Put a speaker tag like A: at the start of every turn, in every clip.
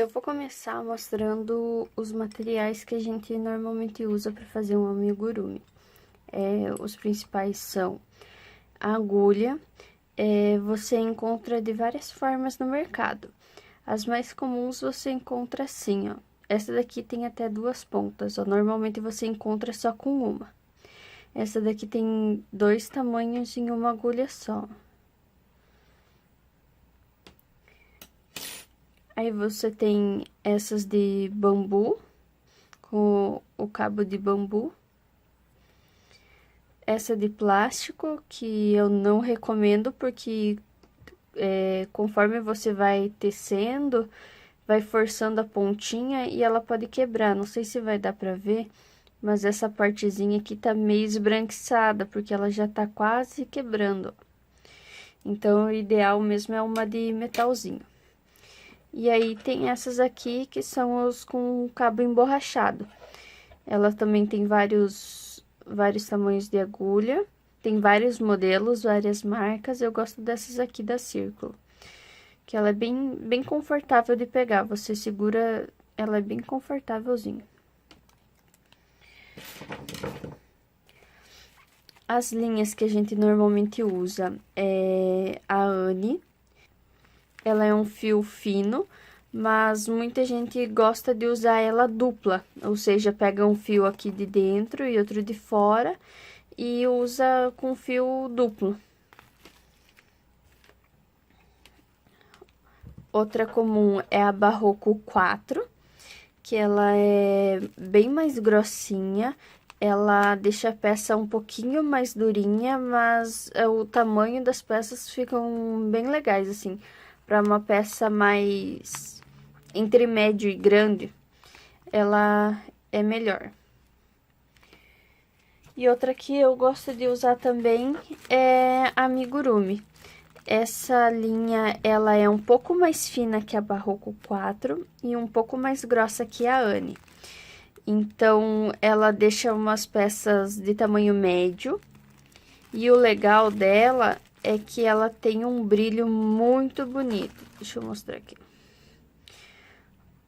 A: Eu vou começar mostrando os materiais que a gente normalmente usa para fazer um amigurumi. Os principais são a agulha, você encontra de várias formas no mercado. As mais comuns você encontra assim, ó. Essa daqui tem até duas pontas, ó. Normalmente você encontra só com uma. Essa daqui tem dois tamanhos em uma agulha só. Aí você tem essas de bambu, com o cabo de bambu. Essa de plástico, que eu não recomendo, porque conforme você vai tecendo, vai forçando a pontinha e ela pode quebrar. Não sei se vai dar pra ver, mas essa partezinha aqui tá meio esbranquiçada, porque ela já tá quase quebrando. Então, o ideal mesmo é uma de metalzinho. E aí, tem essas aqui, que são os com cabo emborrachado. Ela também tem vários tamanhos de agulha. Tem vários modelos, várias marcas. Eu gosto dessas aqui da Círculo. Que ela é bem confortável de pegar. Você segura, ela é bem confortávelzinha. As linhas que a gente normalmente usa é a Anne. Ela é um fio fino, mas muita gente gosta de usar ela dupla, ou seja, pega um fio aqui de dentro e outro de fora e usa com fio duplo. Outra comum é a Barroco 4, que ela é bem mais grossinha, ela deixa a peça um pouquinho mais durinha, mas o tamanho das peças ficam bem legais, assim, para uma peça mais entre médio e grande, ela é melhor. E outra que eu gosto de usar também é a amigurumi. Essa linha, ela é um pouco mais fina que a Barroco 4 e um pouco mais grossa que a Anne. Então, ela deixa umas peças de tamanho médio. E o legal dela é que ela tem um brilho muito bonito. Deixa eu mostrar aqui.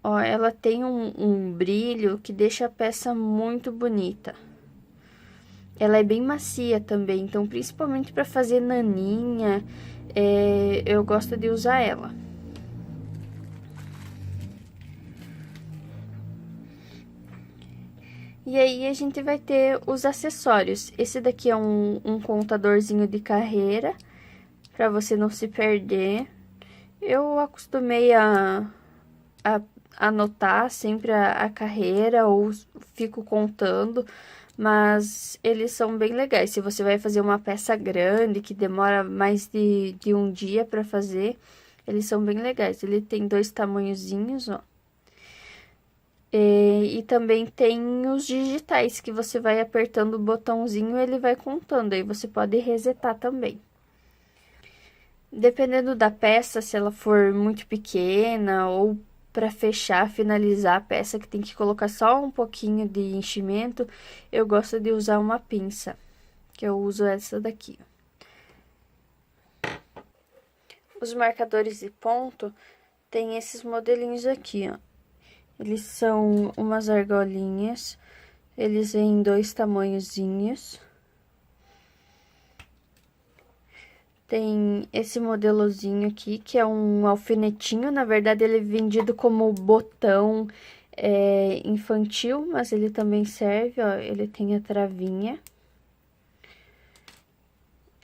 A: Ó, ela tem um brilho que deixa a peça muito bonita. Ela é bem macia também, então principalmente para fazer naninha, eu gosto de usar ela. E aí, a gente vai ter os acessórios. Esse daqui é um contadorzinho de carreira, para você não se perder. Eu acostumei a anotar sempre a carreira, ou fico contando, mas eles são bem legais. Se você vai fazer uma peça grande, que demora mais de um dia para fazer, eles são bem legais. Ele tem dois tamanhozinhos, ó. E também tem os digitais, que você vai apertando o botãozinho e ele vai contando. Aí você pode resetar também. Dependendo da peça, se ela for muito pequena ou para fechar, finalizar a peça, que tem que colocar só um pouquinho de enchimento, eu gosto de usar uma pinça, que eu uso essa daqui. Os marcadores de ponto tem esses modelinhos aqui, ó. Eles são umas argolinhas, eles vêm em dois tamanhozinhos. Tem esse modelozinho aqui, que é um alfinetinho. Na verdade, ele é vendido como botão infantil, mas ele também serve, ó. Ele tem a travinha.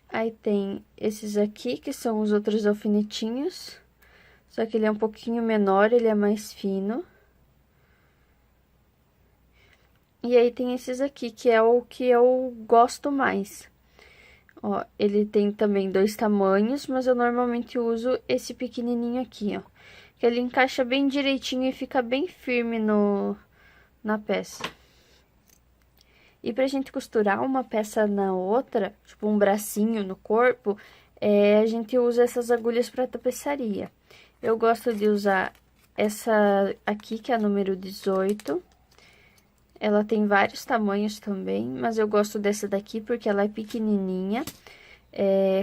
A: Aí tem esses aqui, que são os outros alfinetinhos. Só que ele é um pouquinho menor, ele é mais fino. E aí tem esses aqui, que é o que eu gosto mais. Ó, ele tem também dois tamanhos, mas eu normalmente uso esse pequenininho aqui, ó. Que ele encaixa bem direitinho e fica bem firme na peça. E pra gente costurar uma peça na outra, tipo um bracinho no corpo, a gente usa essas agulhas pra tapeçaria. Eu gosto de usar essa aqui, que é a número 18. Ela tem vários tamanhos também, mas eu gosto dessa daqui porque ela é pequenininha.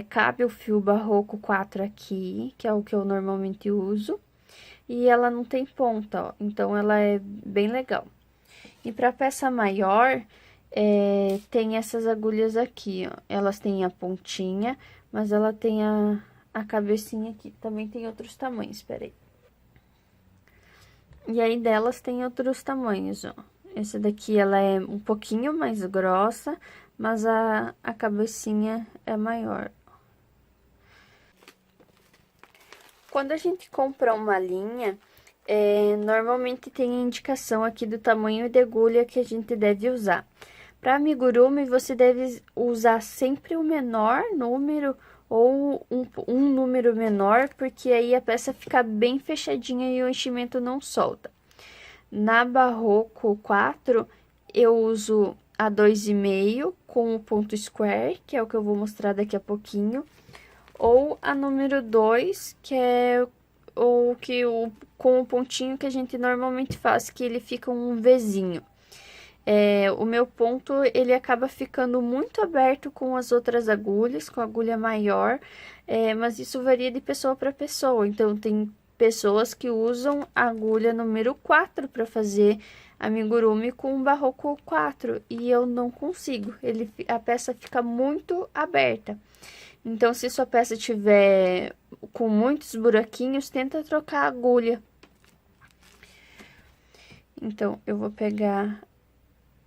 A: Cabe o fio Barroco 4 aqui, que é o que eu normalmente uso. e ela não tem ponta, ó. Então, ela é bem legal. E para peça maior, tem essas agulhas aqui, ó. Elas têm a pontinha, mas ela tem a cabecinha aqui. Também tem outros tamanhos, peraí. E aí, delas tem outros tamanhos, ó. Essa daqui, ela é um pouquinho mais grossa, mas a cabecinha é maior. Quando a gente compra uma linha, normalmente tem a indicação aqui do tamanho de agulha que a gente deve usar. Para amigurumi, você deve usar sempre o menor número ou um número menor, porque aí a peça fica bem fechadinha e o enchimento não solta. Na Barroco 4, eu uso a 2,5 com o ponto square, que é o que eu vou mostrar daqui a pouquinho, ou a número 2, que é com o pontinho que a gente normalmente faz, que ele fica um Vzinho. O meu ponto, ele acaba ficando muito aberto com as outras agulhas, com a agulha maior, mas isso varia de pessoa para pessoa. Então, tem pessoas que usam a agulha número 4 para fazer amigurumi com o Barroco 4, e eu não consigo, a peça fica muito aberta. Então, se sua peça tiver com muitos buraquinhos, tenta trocar a agulha. Então, eu vou pegar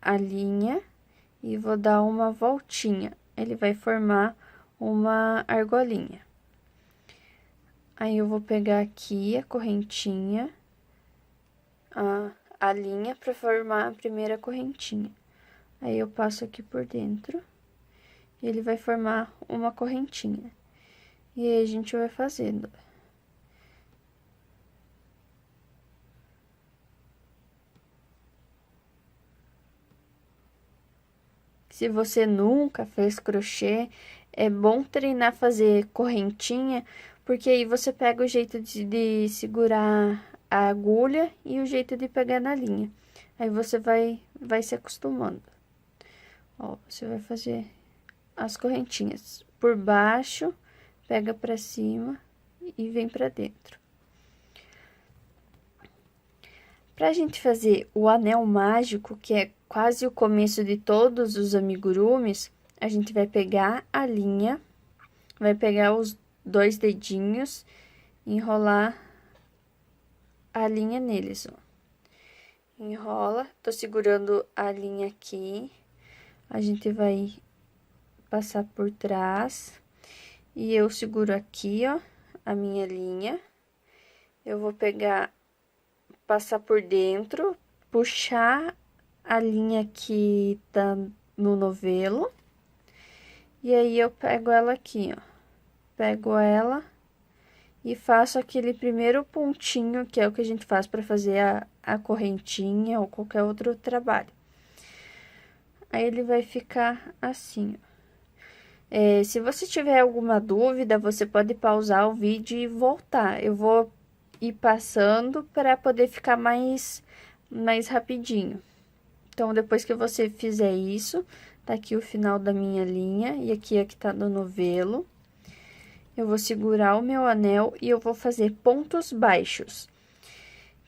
A: a linha e vou dar uma voltinha. Ele vai formar uma argolinha. Aí, eu vou pegar aqui a correntinha, a linha para formar a primeira correntinha. Aí, eu passo aqui por dentro e ele vai formar uma correntinha. E aí, a gente vai fazendo. Se você nunca fez crochê, é bom treinar fazer correntinha, porque aí você pega o jeito de segurar a agulha e o jeito de pegar na linha. Aí você vai se acostumando. Ó, você vai fazer as correntinhas por baixo, pega pra cima e vem pra dentro. Pra gente fazer o anel mágico, que é quase o começo de todos os amigurumis, a gente vai pegar a linha, vai pegar os 2 dedinhos, enrolar a linha neles, ó. Enrola, tô segurando a linha aqui, a gente vai passar por trás, e eu seguro aqui, ó, a minha linha. Eu vou pegar, passar por dentro, puxar a linha que tá no novelo. E aí, eu pego ela aqui, ó. Pego ela e faço aquele primeiro pontinho, que é o que a gente faz para fazer a correntinha ou qualquer outro trabalho. Aí, ele vai ficar assim, ó. Se você tiver alguma dúvida, você pode pausar o vídeo e voltar. Eu vou ir passando para poder ficar mais rapidinho. Então, depois que você fizer isso, tá aqui o final da minha linha e aqui é que tá no novelo. Eu vou segurar o meu anel e eu vou fazer pontos baixos,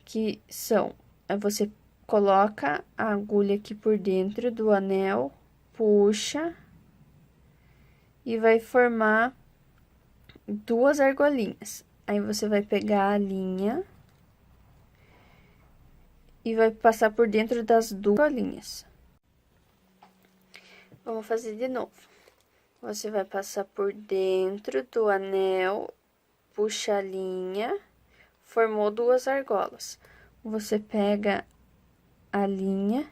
A: que são, você coloca a agulha aqui por dentro do anel, puxa e vai formar 2 argolinhas. Aí, você vai pegar a linha e vai passar por dentro das 2 argolinhas. Vamos fazer de novo. Você vai passar por dentro do anel, puxa a linha, formou 2 argolas. Você pega a linha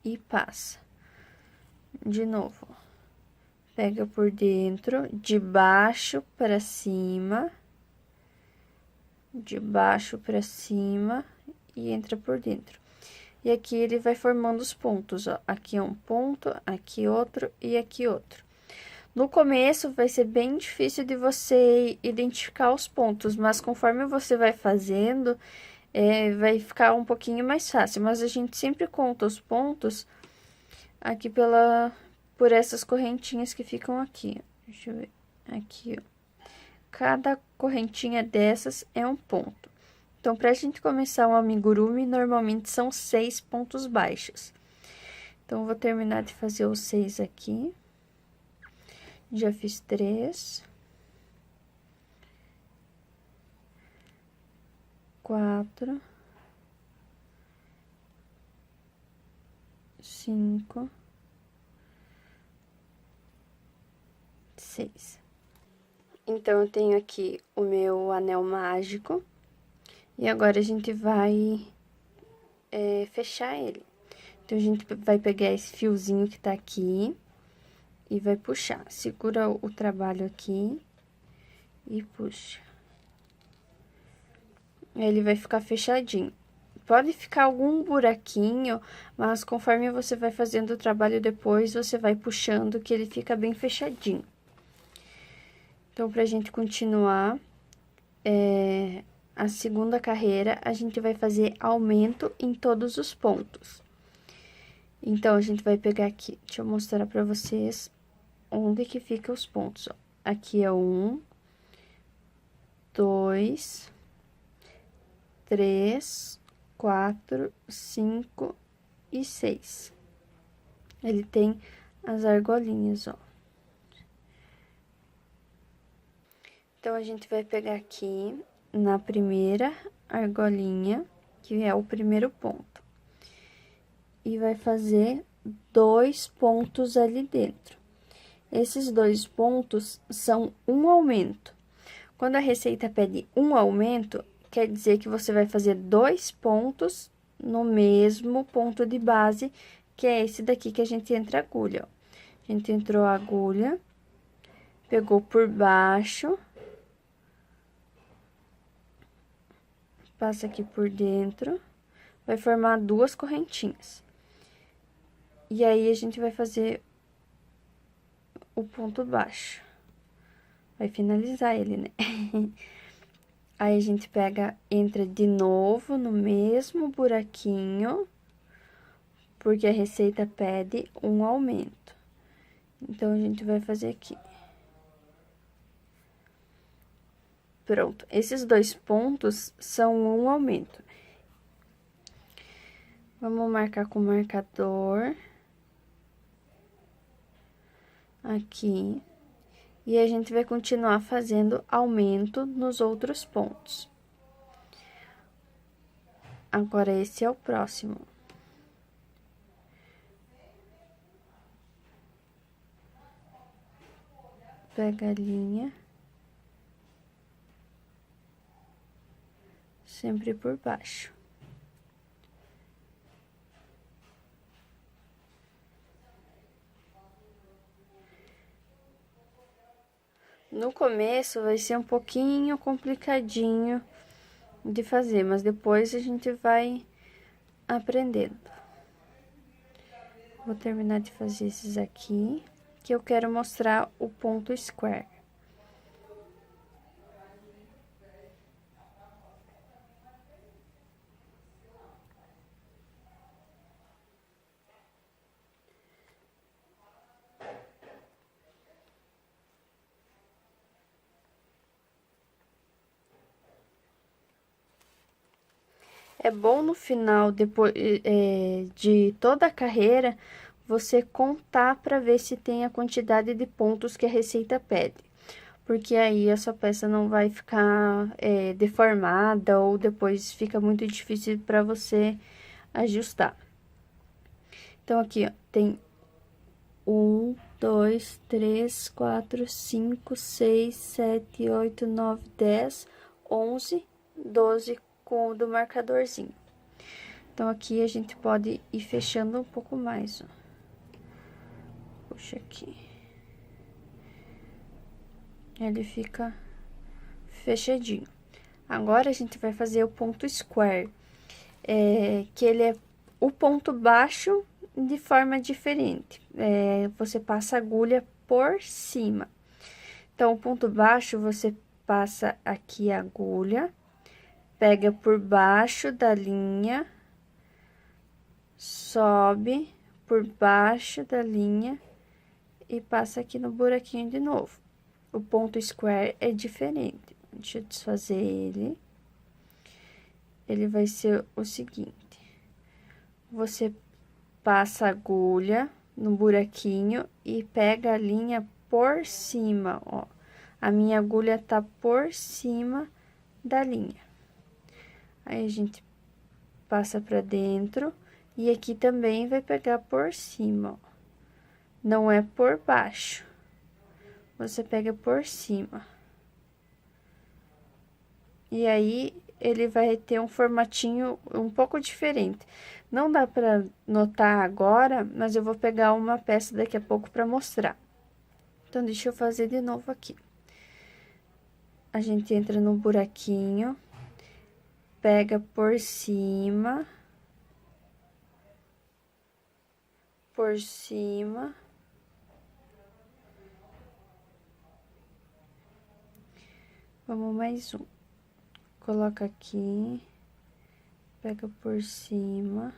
A: e passa. De novo. Pega por dentro, de baixo para cima, de baixo para cima e entra por dentro. E aqui ele vai formando os pontos, ó. Aqui é um ponto, aqui outro e aqui outro. No começo vai ser bem difícil de você identificar os pontos, mas conforme você vai fazendo, vai ficar um pouquinho mais fácil. Mas a gente sempre conta os pontos aqui por essas correntinhas que ficam aqui. Deixa eu ver. Aqui, ó. Cada correntinha dessas é um ponto. Então, pra gente começar um amigurumi, normalmente são 6 pontos baixos. Então, eu vou terminar de fazer os 6 aqui. Já fiz 3. 4. 5. 6. Então, eu tenho aqui o meu anel mágico. E agora, a gente vai fechar ele. Então, a gente vai pegar esse fiozinho que tá aqui e vai puxar. Segura o trabalho aqui e puxa. Aí, ele vai ficar fechadinho. Pode ficar algum buraquinho, mas conforme você vai fazendo o trabalho depois, você vai puxando que ele fica bem fechadinho. Então, pra gente continuar a segunda carreira, a gente vai fazer aumento em todos os pontos. Então, a gente vai pegar aqui, deixa eu mostrar pra vocês onde que fica os pontos, ó. Aqui é 1, 2, 3, 4, 5 e 6. Ele tem as argolinhas, ó. Então, a gente vai pegar aqui na primeira argolinha, que é o primeiro ponto. E vai fazer 2 pontos ali dentro. Esses 2 pontos são um aumento. Quando a receita pede um aumento, quer dizer que você vai fazer 2 pontos no mesmo ponto de base, que é esse daqui que a gente entra a agulha, ó. A gente entrou a agulha, pegou por baixo, passa aqui por dentro, vai formar 2 correntinhas. E aí, a gente vai fazer o ponto baixo. Vai finalizar ele, né? Aí, a gente pega, entra de novo no mesmo buraquinho, porque a receita pede um aumento. Então, a gente vai fazer aqui. Pronto, esses 2 pontos são um aumento. Vamos marcar com o marcador. Aqui. E a gente vai continuar fazendo aumento nos outros pontos. Agora, esse é o próximo. Pega a linha. Sempre por baixo. No começo vai ser um pouquinho complicadinho de fazer, mas depois a gente vai aprendendo. Vou terminar de fazer esses aqui, que eu quero mostrar o ponto square. É bom no final, depois de toda a carreira, você contar para ver se tem a quantidade de pontos que a receita pede. Porque aí a sua peça não vai ficar deformada ou depois fica muito difícil para você ajustar. Então, aqui, ó, tem 1, 2, 3, 4, 5, 6, 7, 8, 9, 10, 11, 12 com o do marcadorzinho. Então, aqui a gente pode ir fechando um pouco mais, ó. Puxa aqui. Ele fica fechadinho. Agora, a gente vai fazer o ponto square, que ele é o ponto baixo de forma diferente. Você passa a agulha por cima. Então, o ponto baixo, você passa aqui a agulha, pega por baixo da linha, sobe por baixo da linha e passa aqui no buraquinho de novo. O ponto square é diferente. Deixa eu desfazer ele. ele vai ser o seguinte: você passa a agulha no buraquinho e pega a linha por cima, ó. A minha agulha tá por cima da linha. Aí, a gente passa pra dentro e aqui também vai pegar por cima, ó. Não é por baixo. Você pega por cima. E aí, ele vai ter um formatinho um pouco diferente. Não dá pra notar agora, mas eu vou pegar uma peça daqui a pouco pra mostrar. Então, deixa eu fazer de novo aqui. A gente entra no buraquinho, pega por cima, vamos mais um. Coloca aqui, pega por cima.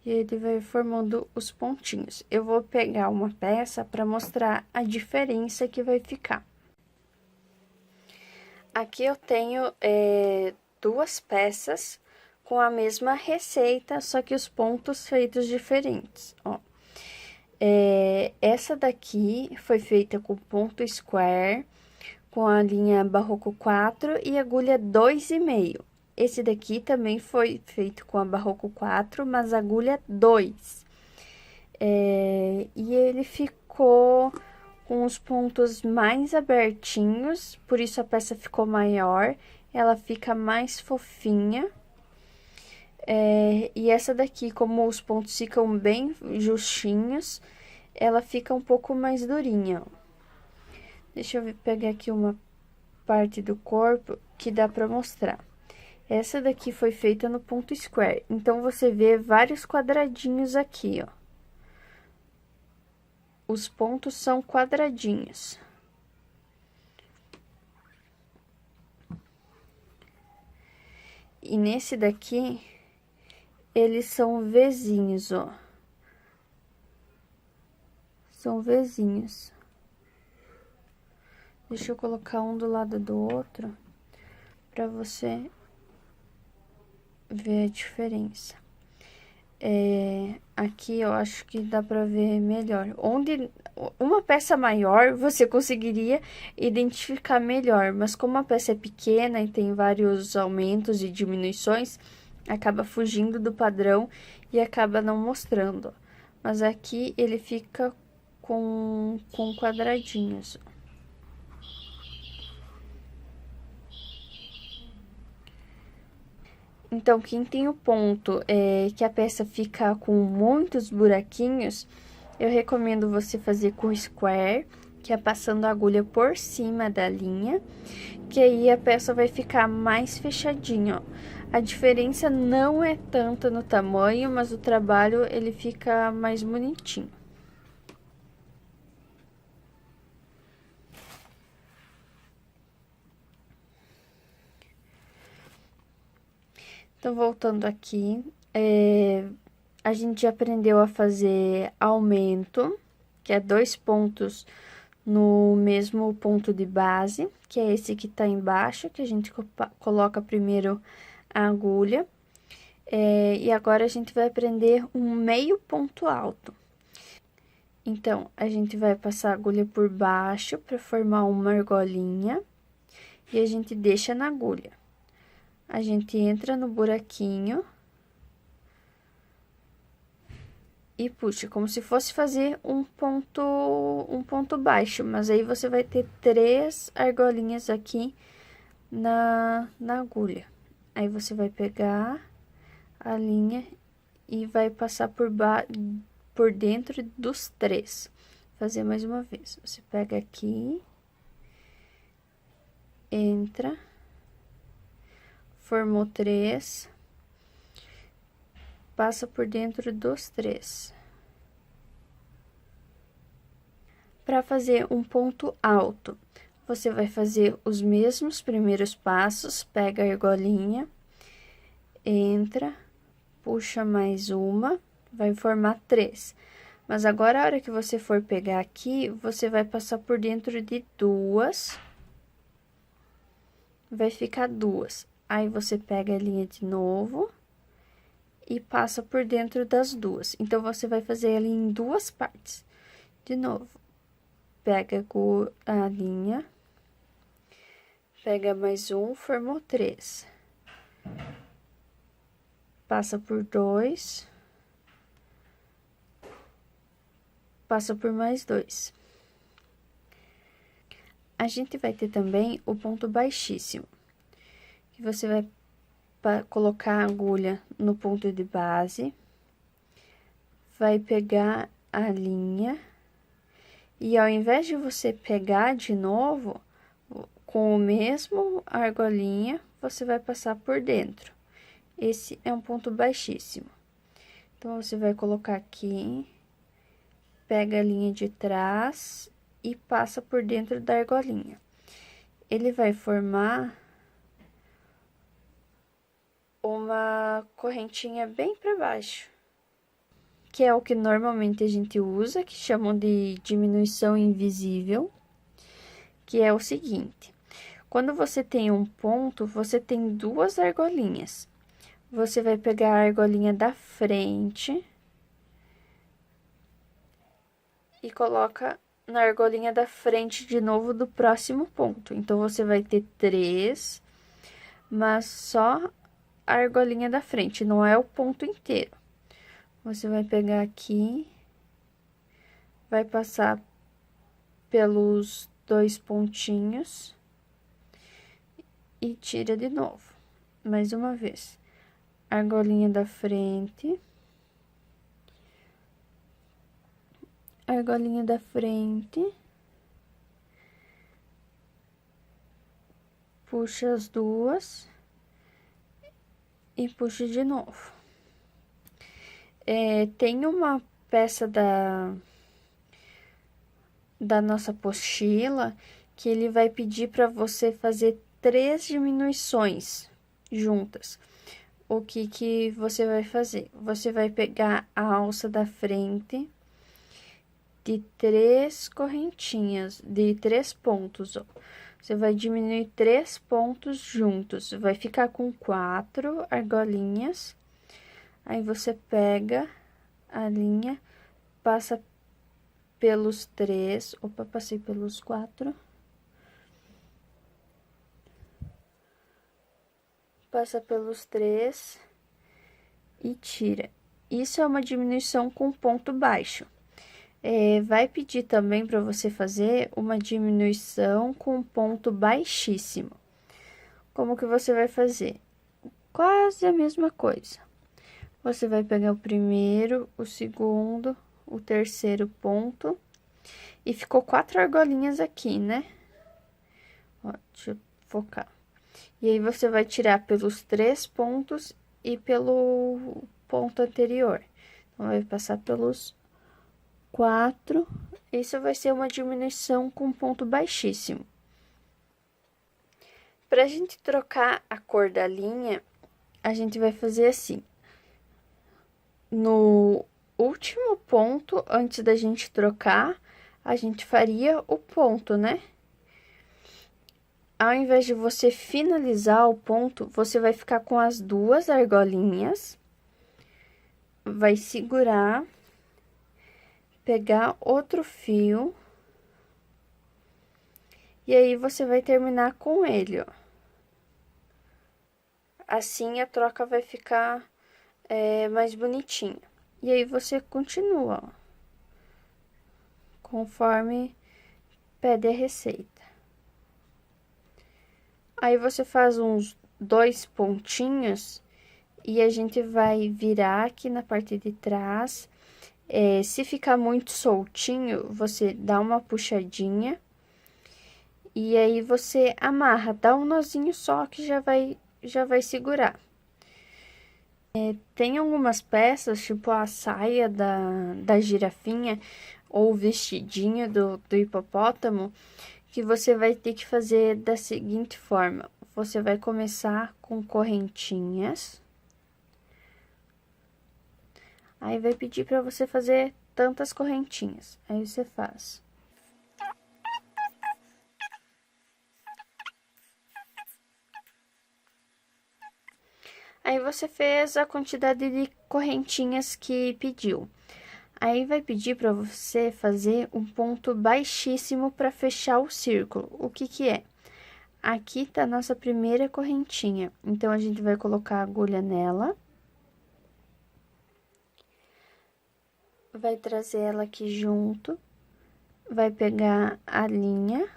A: E ele vai formando os pontinhos. Eu vou pegar uma peça para mostrar a diferença que vai ficar. Aqui eu tenho duas peças com a mesma receita, só que os pontos feitos diferentes, ó. Essa daqui foi feita com ponto square, com a linha Barroco 4 e agulha 2,5. Esse daqui também foi feito com a Barroco 4, mas agulha 2. E ele ficou com os pontos mais abertinhos, por isso a peça ficou maior, ela fica mais fofinha. E essa daqui, como os pontos ficam bem justinhos, ela fica um pouco mais durinha, ó. Deixa eu pegar aqui uma parte do corpo que dá pra mostrar. Essa daqui foi feita no ponto square, então você vê vários quadradinhos aqui, ó. Os pontos são quadradinhos. E nesse daqui, eles são Vzinhos, ó. São Vzinhos. Deixa eu colocar um do lado do outro, pra você ver a diferença. Aqui eu acho que dá pra ver melhor. Onde uma peça maior, você conseguiria identificar melhor, mas como a peça é pequena e tem vários aumentos e diminuições, acaba fugindo do padrão e acaba não mostrando. Mas aqui ele fica com quadradinhos. Então, quem tem o ponto que a peça fica com muitos buraquinhos, eu recomendo você fazer com square, que é passando a agulha por cima da linha, que aí a peça vai ficar mais fechadinha, ó. A diferença não é tanta no tamanho, mas o trabalho ele fica mais bonitinho. Então, voltando aqui, a gente já aprendeu a fazer aumento, que é 2 pontos no mesmo ponto de base, que é esse que tá embaixo, que a gente coloca primeiro a agulha. E agora a gente vai aprender um meio ponto alto. Então, a gente vai passar a agulha por baixo para formar uma argolinha e a gente deixa na agulha. A gente entra no buraquinho e puxa, como se fosse fazer um ponto baixo, mas aí você vai ter 3 argolinhas aqui na agulha. Aí você vai pegar a linha e vai passar por dentro dos 3. Fazer mais uma vez. Você pega aqui, entra, formou 3, passa por dentro dos 3. Para fazer um ponto alto, você vai fazer os mesmos primeiros passos, pega a argolinha, entra, puxa mais uma, vai formar 3. Mas agora, a hora que você for pegar aqui, você vai passar por dentro de 2. Vai ficar 2. Aí, você pega a linha de novo e passa por dentro das 2. Então, você vai fazer ela em 2 partes. De novo, pega a linha, pega mais um, formou 3. Passa por 2. Passa por mais 2. A gente vai ter também o ponto baixíssimo, que você vai colocar a agulha no ponto de base, vai pegar a linha, e ao invés de você pegar de novo, com o mesmo argolinha, você vai passar por dentro. Esse é um ponto baixíssimo. Então, você vai colocar aqui, pega a linha de trás e passa por dentro da argolinha. Ele vai formar uma correntinha bem para baixo, que é o que normalmente a gente usa, que chamam de diminuição invisível, que é o seguinte: quando você tem um ponto, você tem 2 argolinhas. Você vai pegar a argolinha da frente e coloca na argolinha da frente de novo do próximo ponto. Então, você vai ter 3, mas só a argolinha da frente, não é o ponto inteiro. Você vai pegar aqui, vai passar pelos 2 pontinhos e tira de novo. Mais uma vez, argolinha da frente, argolinha da frente, puxa as 2 e puxa de novo. Tem uma peça da nossa apostila que ele vai pedir para você fazer 3 diminuições juntas. O que você vai fazer? Você vai pegar a alça da frente de 3 correntinhas, de 3 pontos, ó. Você vai diminuir 3 pontos juntos, vai ficar com 4 argolinhas. Aí, você pega a linha, passa pelos 3, opa, passei pelos 4. Passa pelos 3 e tira. Isso é uma diminuição com ponto baixo. Vai pedir também para você fazer uma diminuição com ponto baixíssimo. Como que você vai fazer? Quase a mesma coisa. Você vai pegar o primeiro, o segundo, o terceiro ponto. E ficou 4 argolinhas aqui, né? Ó, deixa eu focar. E aí, você vai tirar pelos 3 pontos e pelo ponto anterior. Então, vai passar pelos 4. Isso vai ser uma diminuição com ponto baixíssimo. Pra gente trocar a cor da linha, a gente vai fazer assim. No último ponto, antes da gente trocar, a gente faria o ponto, né? Ao invés de você finalizar o ponto, você vai ficar com as 2 argolinhas, vai segurar, pegar outro fio, e aí você vai terminar com ele, ó. Assim, a troca vai ficar mais bonitinha. E aí, você continua, ó, conforme pede a receita. Aí, você faz uns 2 pontinhos e a gente vai virar aqui na parte de trás. Se ficar muito soltinho, você dá uma puxadinha e aí você amarra, dá um nozinho só que já vai segurar. Tem algumas peças, tipo a saia da girafinha ou o vestidinho do hipopótamo, que você vai ter que fazer da seguinte forma: você vai começar com correntinhas, Aí vai pedir para você fazer tantas correntinhas. Aí você faz. Aí você fez a quantidade de correntinhas que pediu. Aí vai pedir para você fazer um ponto baixíssimo para fechar o círculo. O que que é? Aqui tá a nossa primeira correntinha. Então, a gente vai colocar a agulha nela. Vai trazer ela aqui junto. Vai pegar a linha.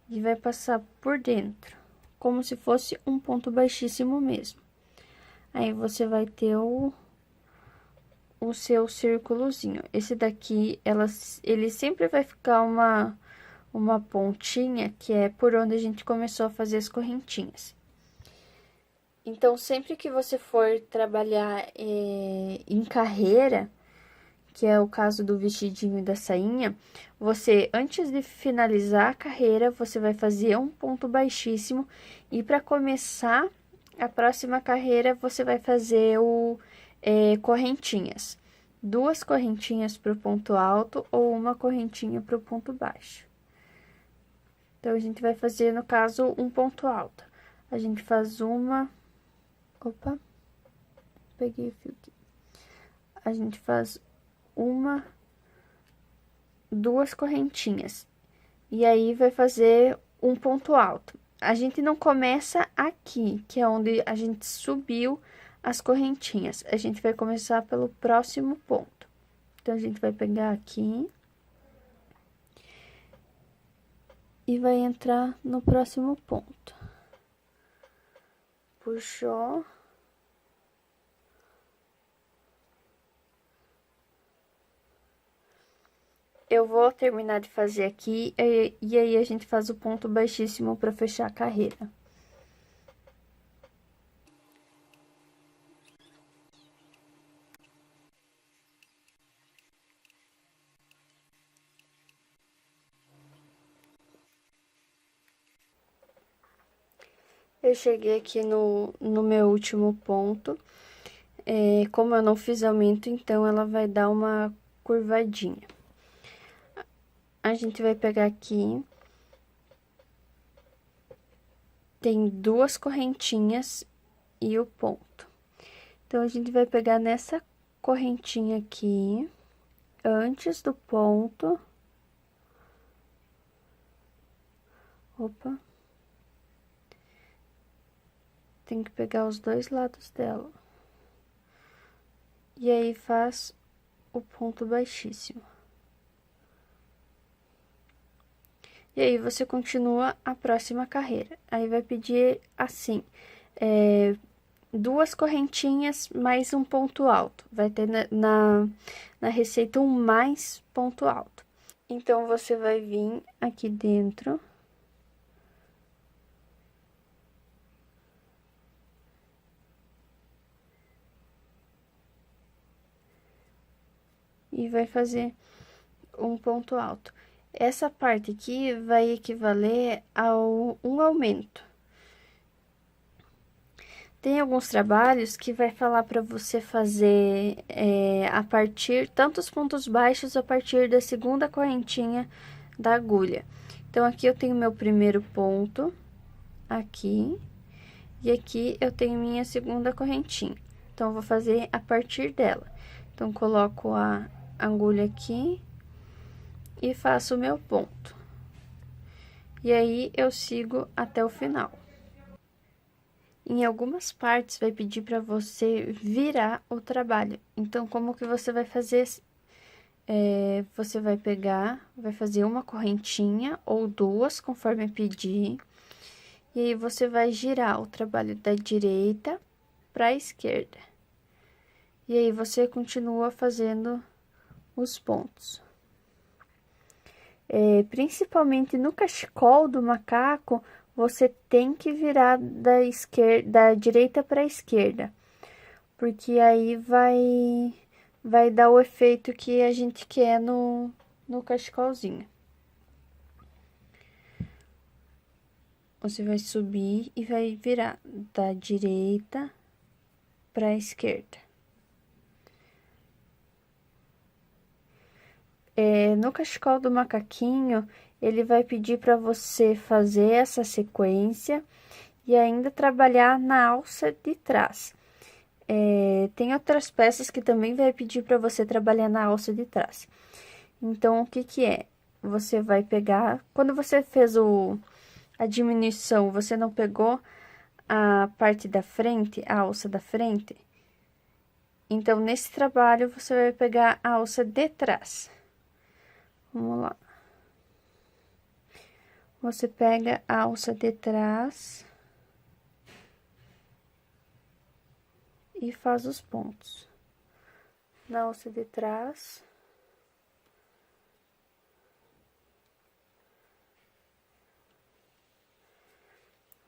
A: E vai passar por dentro. Como se fosse um ponto baixíssimo mesmo. Aí, você vai ter o seu círculozinho. Esse daqui, ele sempre vai ficar uma pontinha, que é por onde a gente começou a fazer as correntinhas. Então, sempre que você for trabalhar em carreira, que é o caso do vestidinho e da sainha, você, antes de finalizar a carreira, você vai fazer um ponto baixíssimo, e para começar a próxima carreira, você vai fazer correntinhas. 2 correntinhas para o ponto alto ou uma correntinha para o ponto baixo. Então, a gente vai fazer, no caso, um ponto alto. A gente faz uma... Opa, peguei o fio aqui. A gente faz 2 correntinhas. E aí, vai fazer um ponto alto. A gente não começa aqui, que é onde a gente subiu as correntinhas. A gente vai começar pelo próximo ponto. Então, a gente vai pegar aqui e vai entrar no próximo ponto. Puxou. Eu vou terminar de fazer aqui e aí a gente faz o ponto baixíssimo para fechar a carreira. Eu cheguei aqui no meu último ponto. Como eu não fiz aumento, então ela vai dar uma curvadinha. A gente vai pegar aqui. Tem 2 correntinhas e o ponto. Então, a gente vai pegar nessa correntinha aqui, antes do ponto. Opa. Tem que pegar os 2 lados dela. E aí, faz o ponto baixíssimo. E aí, você continua a próxima carreira. Aí, vai pedir assim, 2 correntinhas mais um ponto alto. Vai ter na receita um mais ponto alto. Então, você vai vir aqui dentro. E vai fazer um ponto alto. Essa parte aqui vai equivaler a um aumento. Tem alguns trabalhos que vai falar para você fazer a partir, tantos pontos baixos a partir da segunda correntinha da agulha. Então, aqui eu tenho meu primeiro ponto, aqui, e aqui eu tenho minha segunda correntinha. Então, eu vou fazer a partir dela. Então, coloco a agulha aqui e faço o meu ponto. E aí, eu sigo até o final. Em algumas partes, vai pedir para você virar o trabalho. Então, como que você vai fazer? Você vai pegar, vai fazer uma correntinha ou 2, conforme pedir. E aí, você vai girar o trabalho da direita para a esquerda. E aí, você continua fazendo os pontos. Principalmente no cachecol do macaco, você tem que virar da direita para a esquerda, porque aí vai dar o efeito que a gente quer no cachecolzinho. Você vai subir e vai virar da direita para a esquerda. No cachecol do macaquinho, ele vai pedir para você fazer essa sequência e ainda trabalhar na alça de trás. Tem outras peças que também vai pedir para você trabalhar na alça de trás. Então, o que que é? Você vai pegar... Quando você fez a diminuição, você não pegou a parte da frente, a alça da frente? Então, nesse trabalho, você vai pegar a alça de trás. Vamos lá. Você pega a alça de trás e faz os pontos. Na alça de trás.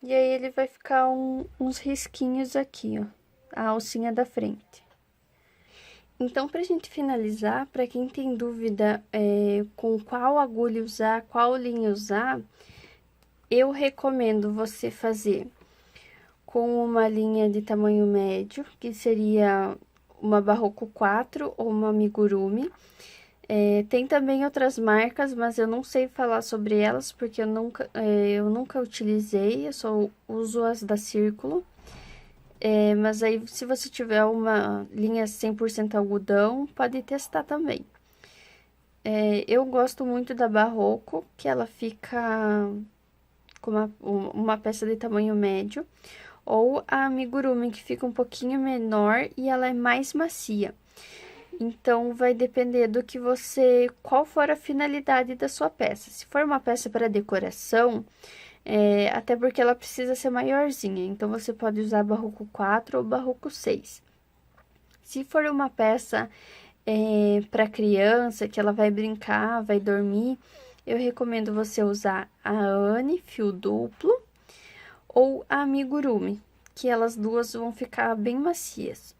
A: E aí, ele vai ficar uns risquinhos aqui, ó. A alcinha da frente. Então, pra gente finalizar, pra quem tem dúvida com qual agulha usar, qual linha usar, eu recomendo você fazer com uma linha de tamanho médio, que seria uma Barroco 4 ou uma Amigurumi. Tem também outras marcas, mas eu não sei falar sobre elas, porque eu nunca utilizei, eu só uso as da Círculo. Mas aí, se você tiver uma linha 100% algodão, pode testar também. Eu gosto muito da Barroco, que ela fica com uma peça de tamanho médio, ou a Amigurumi, que fica um pouquinho menor e ela é mais macia. Então, vai depender do que qual for a finalidade da sua peça. Se for uma peça para decoração, até porque ela precisa ser maiorzinha, então você pode usar Barroco 4 ou Barroco 6. Se for uma peça para criança, que ela vai brincar, vai dormir, eu recomendo você usar a Anne fio duplo ou a Amigurumi, que elas duas vão ficar bem macias.